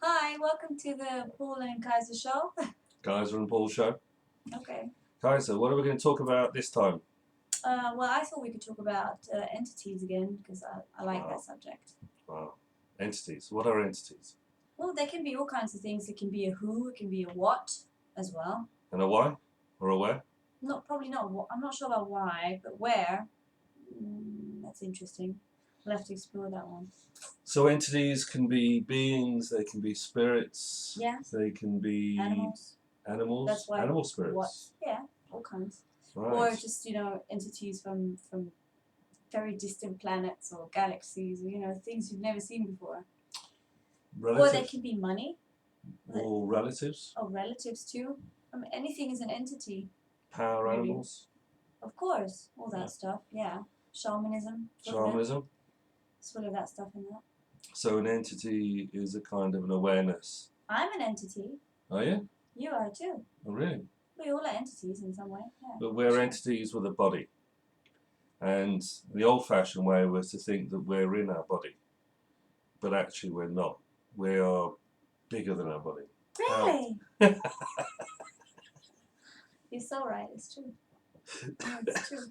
Hi, welcome to the Paul and Kajsa show. Kajsa and Paul show. Okay. Kajsa, what are we going to talk about this time? Well, I thought we could talk about entities again because I like that subject. Wow. Entities. What are entities? Well, there can be all kinds of things. It can be a who, it can be a what as well. And a why? Or a where? Probably not. I'm not sure about why, but where. That's interesting. We'll have to explore that one. So entities can be beings, they can be spirits. Yeah. They can be animals. That's why animal spirits. What? Yeah, all kinds. Right. Or just entities from very distant planets or galaxies, or things you've never seen before. Relatives. Or they can be money. Or relatives. Oh, relatives too. Anything is an entity. Power really. Animals. Of course, all that stuff. Yeah, shamanism. Shamanism. It's full of that stuff in that. So an entity is a kind of an awareness. I'm an entity. Are you? You are too. Oh, really? We all are entities in some way. Yeah. But we're entities with a body. And the old-fashioned way was to think that we're in our body. But actually we're not. We are bigger than our body. Really? You're so right, it's true. No, it's true.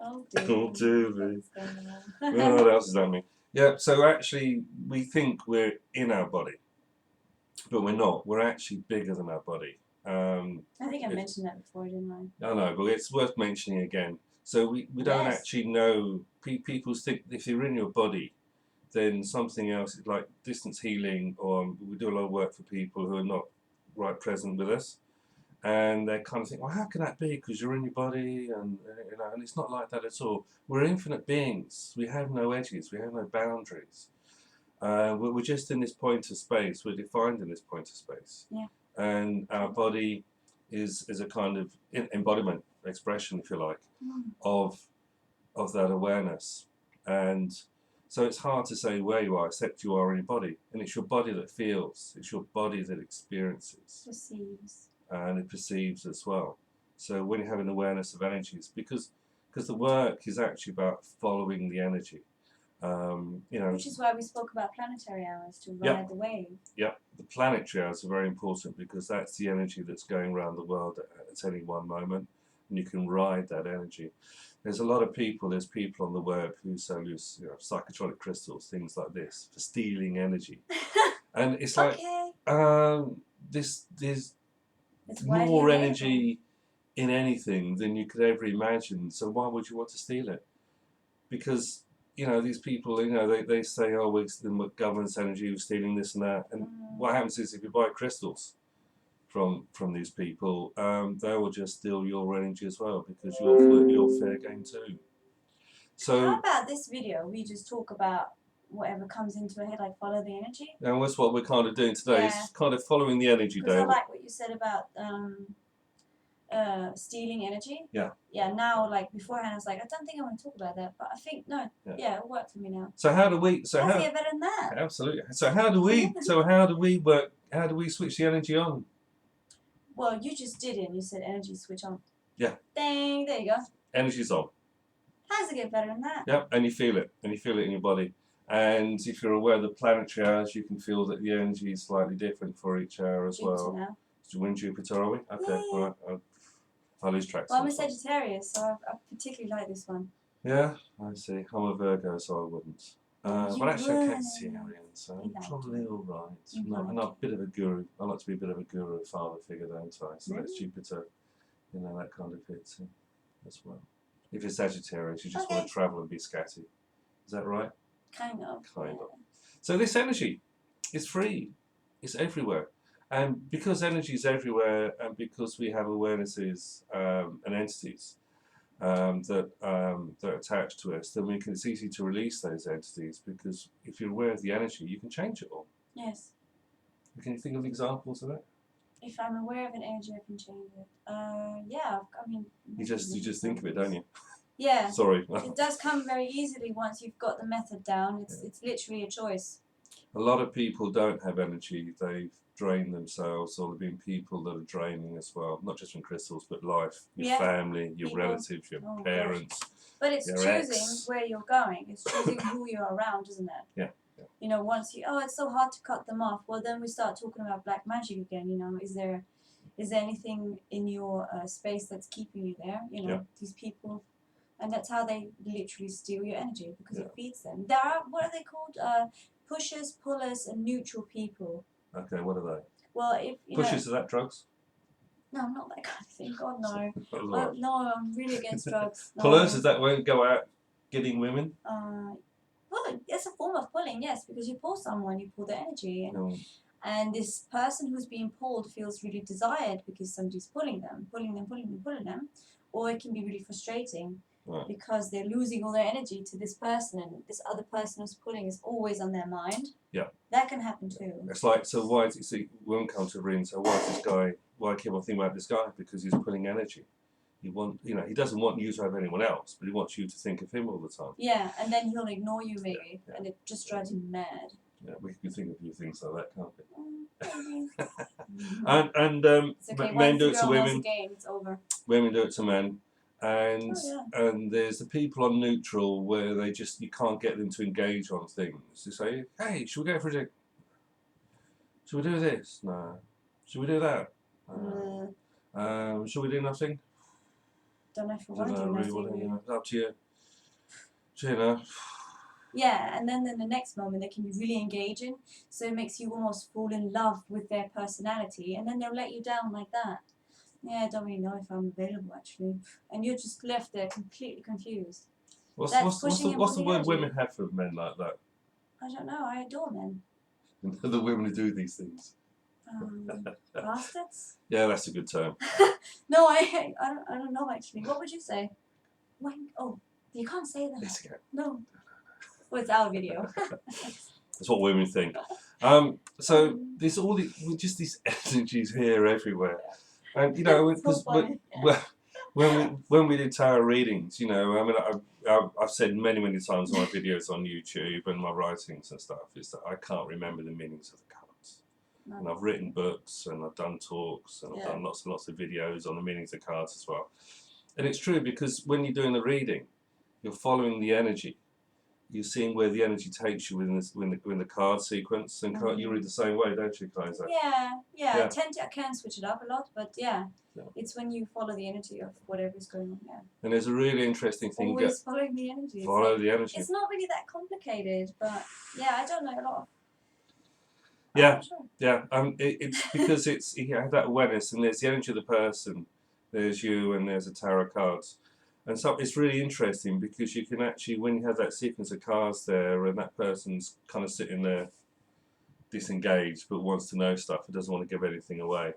Oh dear me. What else does that mean? Yeah, so actually we think we're in our body. But we're not. We're actually bigger than our body. I think I mentioned that before, didn't I? I know, but it's worth mentioning again. So we don't actually know. People think if you're in your body, then something else, like distance healing, or we do a lot of work for people who are not right present with us. And they kind of think, well, how can that be? Because you're in your body, and it's not like that at all. We're infinite beings. We have no edges. We have no boundaries. We're just in this point of space. We're defined in this point of space. Yeah. And our body is a kind of embodiment, expression, if you like, of that awareness. And so it's hard to say where you are, except you are in your body. And it's your body that feels. It's your body that experiences. Perceives. And it perceives as well. So when you have an awareness of energies, because the work is actually about following the energy. Which is why we spoke about planetary hours, to ride the wave. Yeah, the planetary hours are very important because that's the energy that's going around the world at any one moment, and you can ride that energy. There's a lot of people, there's people on the web who sell psychotronic crystals, things like this, for stealing energy. And it's like, there's more energy in anything than you could ever imagine, so why would you want to steal it? Because these people, they say, oh, we're the government's energy, we're stealing this and that. And what happens is if you buy crystals from these people, they will just steal your energy as well, because you're fair game too. So how about this video? We just talk about whatever comes into our head, like follow the energy. And that's what we're kind of doing today, is kind of following the energy. Because I like what you said about stealing energy. Yeah. Yeah, now, like beforehand I was like, I don't think I want to talk about that, but I think it worked for me now. So how do we how to get better than that? Absolutely. So how do we work, how do we switch the energy on? Well, you just did it and you said energy switch on. Yeah. Dang, there you go. Energy's on. How does it get better than that? Yeah, and you feel it in your body. And if you're aware of the planetary hours, you can feel that the energy is slightly different for each hour as well. Now. We're in Jupiter, are we? Okay, all right. I lose track. Well, I'm a Sagittarius, so I particularly like this one. Yeah, I see. I'm a Virgo, so I wouldn't. But actually, I'm Cancerian, so I'm probably all right. I'm a bit of a guru. I like to be a bit of a guru, father figure, don't I? So that's Jupiter, that kind of fits in as well. If you're Sagittarius, you just want to travel and be scatty. Is that right? Kind of. So this energy is free. It's everywhere. And because energy is everywhere, and because we have awarenesses and entities that are attached to us, then it's easy to release those entities, because if you're aware of the energy, you can change it all. Yes. Can you think of examples of that? If I'm aware of an energy, I can change it. Yeah, I mean... You just think of it, don't you? Yeah. Sorry. It does come very easily once you've got the method down. It's literally a choice. A lot of people don't have energy. They've drained themselves, or there have been people that are draining as well, not just from crystals, but life, your family, your relatives, your parents, But it's Your choosing ex. where you're going. It's choosing who you're around, isn't it? Yeah. You know, once it's so hard to cut them off. Well, then we start talking about black magic again. You know, is there anything in your space that's keeping you there? You know, these people, and that's how they literally steal your energy because it feeds them. There are, what are they called? Pushers, pullers, and neutral people. Okay, what are they? Well, if you Pushers, is that drugs? No, not that kind of thing. God, no. Right. No, I'm really against drugs. No. Pullers, is that won't go out getting women? Well, it's a form of pulling, yes, because you pull someone, you pull their energy, and this person who's being pulled feels really desired because somebody's pulling them, or it can be really frustrating because they're losing all their energy to this person, and this other person who's pulling is always on their mind. Yeah. That can happen too. It's like, so why is it, so we won't come to a ring, so why is this guy, why keep on thinking about this guy? Because he's pulling energy. He doesn't want you to have anyone else, but he wants you to think of him all the time. Yeah, and then he'll ignore you maybe, and it just drives him mad. Yeah, we can think of a few things like that, can't we? It's okay. Men do it to women. Again, it's over. Women do it to men. And there's the people on neutral where you can't get them to engage on things. They say, hey, should we go for a drink? Should we do this? No. Should we do that? Should we do nothing? Don't know if we want to do nothing. It's up to you. So, you know. Yeah, and then in the next moment they can be really engaging, so it makes you almost fall in love with their personality, and then they'll let you down like that. Yeah, I don't really know if I'm available actually, and you're just left there completely confused. What's the word women have for men like that? I don't know. I adore men. The women who do these things. Bastards. Yeah, that's a good term. No, I don't know actually. What would you say? Oh, you can't say that. Yes, again. No. Well, it's our video. That's what women think. So there's just these energies here everywhere, and you know, because when we did tarot readings, you know, I mean, I've said many times in my videos on YouTube and my writings and stuff is that I can't remember the meanings of the cards. No. And I've written books and I've done talks and I've done lots and lots of videos on the meanings of cards as well. And it's true because when you're doing the reading, you're following the energy. You're seeing where the energy takes you in the card sequence, and you read the same way, don't you, Kajsa? Yeah. I can switch it up a lot, but it's when you follow the energy of whatever's going on. Yeah. And there's a really interesting thing. Always following the energy. Follow the energy. It's not really that complicated, but I don't know a lot of. Yeah, yeah. It's because you have that awareness, and there's the energy of the person, there's you, and there's a tarot cards. And so it's really interesting because you can actually, when you have that sequence of cards there and that person's kind of sitting there disengaged but wants to know stuff and doesn't want to give anything away,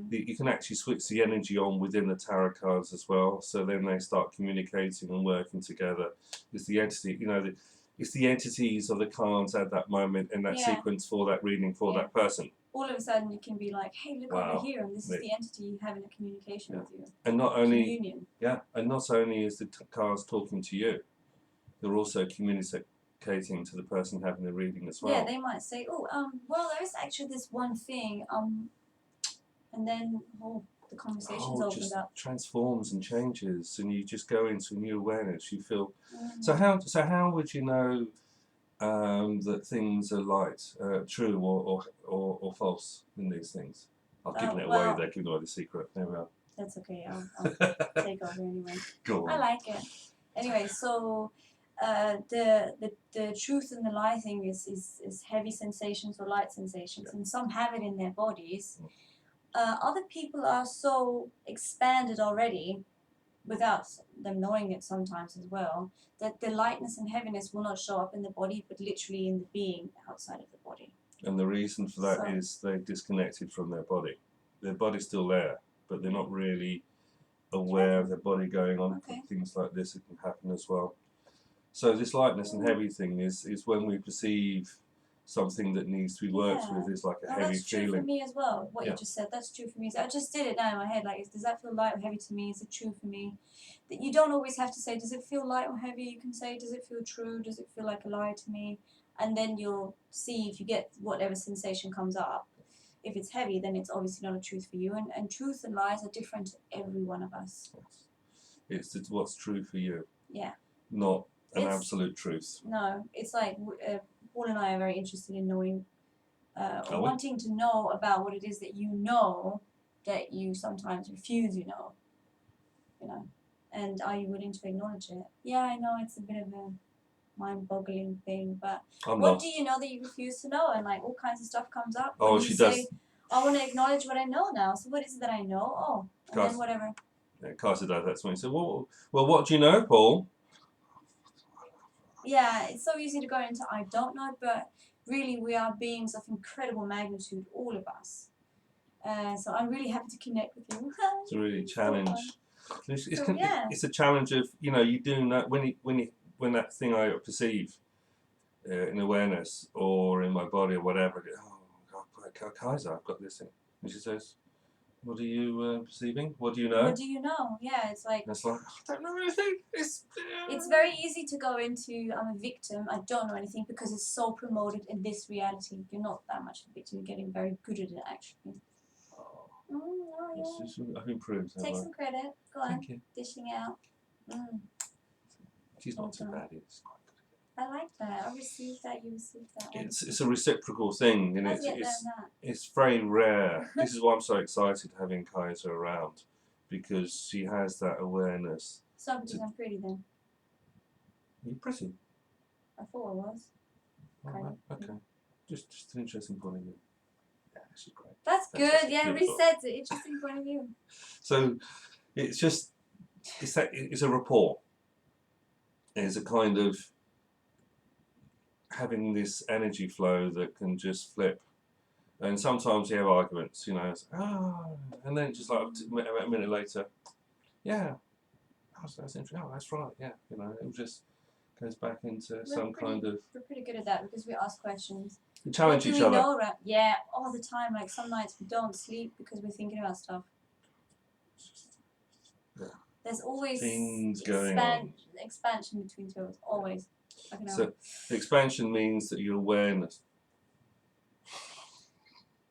you can actually switch the energy on within the tarot cards as well. So then they start communicating and working together. It's the entity, you know, it's the entities of the cards at that moment in that sequence for that reading for that person. All of a sudden you can be like, hey, look over here, and this is the entity having a communication with you. And not only and not only is the cards talking to you, they're also communicating to the person having the reading as well. Yeah, they might say, well, there is actually this one thing, and then the conversation's opened up. Transforms and changes, and you just go into a new awareness. You feel so how would you know that things are true or false in these things? I've given it away. They're giving away the secret. There we are. That's okay. I'll take over anyway. Go on. I like it. Anyway, so the truth and the lie thing is heavy sensations or light sensations, and some have it in their bodies. Other people are so expanded already, without them knowing it sometimes as well, that the lightness and heaviness will not show up in the body, but literally in the being outside of the body. And the reason for that is they've disconnected from their body. Their body's still there, but they're not really aware of their body going on. Things like this, it can happen as well. So this lightness and heavy thing is when we perceive something that needs to be worked with is like a heavy feeling. That's true for me as well. What you just said, that's true for me. So I just did it now in my head. Like, does that feel light or heavy to me? Is it true for me? That you don't always have to say, does it feel light or heavy? You can say, does it feel true? Does it feel like a lie to me? And then you'll see if you get whatever sensation comes up. If it's heavy, then it's obviously not a truth for you. And truth and lies are different to every one of us. It's what's true for you. Yeah. not an It's- absolute truth. No, it's like Paul and I are very interested in knowing, Are we? wanting to know about what it is that you know that you sometimes refuse. You know, and are you willing to acknowledge it? Yeah, I know it's a bit of a mind-boggling thing, but I'm what lost. do you know that you refuse to know? And like all kinds of stuff comes up. Oh, When she you say, does. I want to acknowledge what I know now. So what is it that I know? Oh, and Guys. then whatever. Yeah, Kajsa does that to me. So, well, what do you know, Paul? Yeah, it's so easy to go into I don't know, but really we are beings of incredible magnitude, all of us. So I'm really happy to connect with you. It's a really So challenge. fun. It's a challenge of, you do know when that thing I perceive in awareness or in my body or whatever. Oh God, Kajsa, I've got this thing, and she says, "What are you perceiving? What do you know?" What do you know? Yeah, it's like And it's like, I don't know anything. it's very easy to go into I'm a victim, I don't know anything because it's so promoted in this reality. You're not that much of a victim, you're getting very good at it actually. Oh, yeah. I've improved. Take some credit. Go on. Thank you. Dishing out. She's not too bad. It's quite good. I like that. I received that. You received that. It's a reciprocal thing, and How's it that? it's very rare. This is why I'm so excited having Kajsa around, because she has that awareness. So because I'm pretty then. You're pretty. I thought I was. Oh, right. Okay. Just an interesting point of view. Yeah, she's great. That's good. Yeah, beautiful. resets it. Interesting point of view. So it's a rapport. It's a kind of having this energy flow that can just flip. And sometimes you have arguments, it's, and then just like a minute later, yeah, that's interesting. Oh, that's right. Yeah, it just goes back into We're pretty good at that because we ask questions. We challenge each other. Know, right? Yeah, all the time. Like some nights we don't sleep because we're thinking about stuff. Yeah. There's always things going on. Expansion between two of us. Always. So the expansion means that your awareness.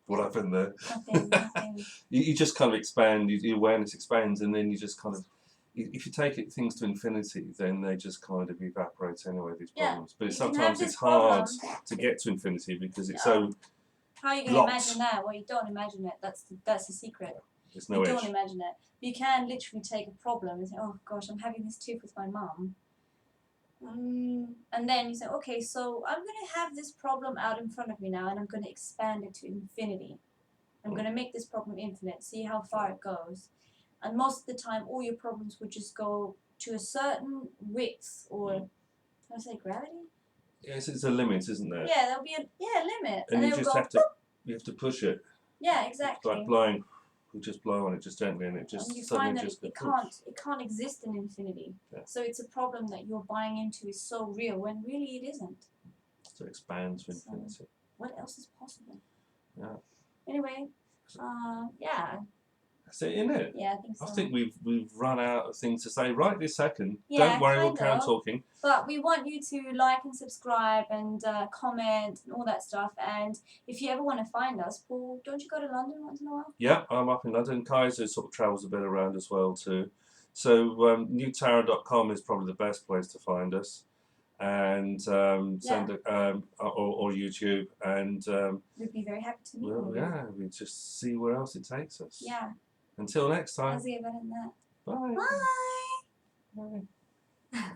What happened there? Nothing. You just kind of expand. Your awareness expands, and then you just kind of. If you take things to infinity, then they just kind of evaporate anyway. These problems, but sometimes it's hard to get to infinity because it's so. How are you going to imagine that? Well, you don't imagine it. That's the secret. There's no you don't imagine it. You can literally take a problem and say, "Oh gosh, I'm having this tooth with my mum," and then you say, "Okay, so I'm going to have this problem out in front of me now, and I'm going to expand it to infinity. I'm going to make this problem infinite. See how far it goes." And most of the time, all your problems would just go to a certain width, or can I say gravity? Yes, it's a limit, isn't there? Yeah, there'll be a limit, and you just have to push it. Yeah, exactly. It's like blowing. You just blow on it just gently, and it just and you suddenly find that just it can't exist in infinity. Yeah. So it's a problem that you're buying into is so real when really it isn't. So it expands to infinity. What else is possible? Yeah. Anyway, yeah. That's it, isn't it? Yeah, I think so. I think we've run out of things to say right this second. Yeah, don't worry, we'll carry on talking. But we want you to like and subscribe and comment and all that stuff. And if you ever want to find us, Paul, don't you go to London once in a while? Yeah, I'm up in London. Kajsa sort of travels a bit around as well too. So newtarot.com is probably the best place to find us. And send or YouTube, and we'd be very happy to meet you. Yeah, we just see where else it takes us. Yeah. Until next time. I'll see you better than that. Bye. Bye. Bye.